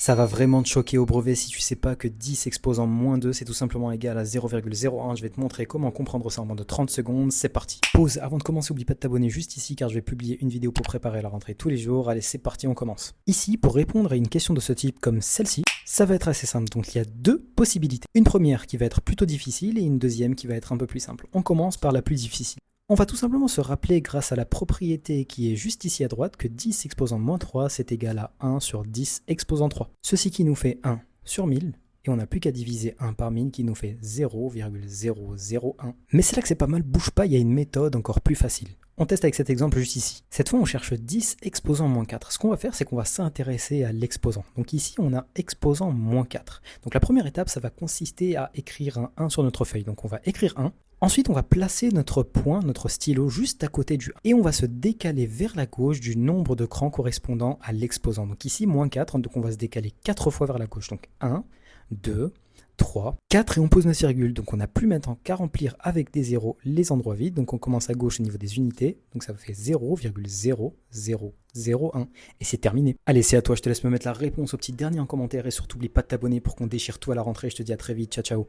Ça va vraiment te choquer au brevet si tu sais pas que 10 exposant moins 2, c'est tout simplement égal à 0,01. Je vais te montrer comment comprendre ça en moins de 30 secondes. C'est parti. Pause. Avant de commencer, n'oublie pas de t'abonner juste ici car je vais publier une vidéo pour préparer la rentrée tous les jours. Allez, c'est parti, on commence. Ici, pour répondre à une question de ce type comme celle-ci, ça va être assez simple. Donc il y a deux possibilités. Une première qui va être plutôt difficile et une deuxième qui va être un peu plus simple. On commence par la plus difficile. On va tout simplement se rappeler grâce à la propriété qui est juste ici à droite que 10 exposant moins 3 c'est égal à 1 sur 10 exposant 3. Ceci qui nous fait 1 sur 1000 et on n'a plus qu'à diviser 1 par 1000 qui nous fait 0,001. Mais c'est là que c'est pas mal, bouge pas, il y a une méthode encore plus facile. On teste avec cet exemple juste ici. Cette fois on cherche 10 exposant moins 4. Ce qu'on va faire c'est qu'on va s'intéresser à l'exposant. Donc ici on a exposant moins 4. Donc la première étape ça va consister à écrire un 1 sur notre feuille. Donc on va écrire 1. Ensuite, on va placer notre point, notre stylo, juste à côté du 1. Et on va se décaler vers la gauche du nombre de crans correspondant à l'exposant. Donc ici, moins 4, donc on va se décaler 4 fois vers la gauche. Donc 1, 2, 3, 4 et on pose notre virgule. Donc on n'a plus maintenant qu'à remplir avec des zéros les endroits vides. Donc on commence à gauche au niveau des unités. Donc ça fait 0,0001. Et c'est terminé. Allez, c'est à toi. Je te laisse me mettre la réponse au petit dernier en commentaire. Et surtout, n'oublie pas de t'abonner pour qu'on déchire tout à la rentrée. Je te dis à très vite. Ciao, ciao.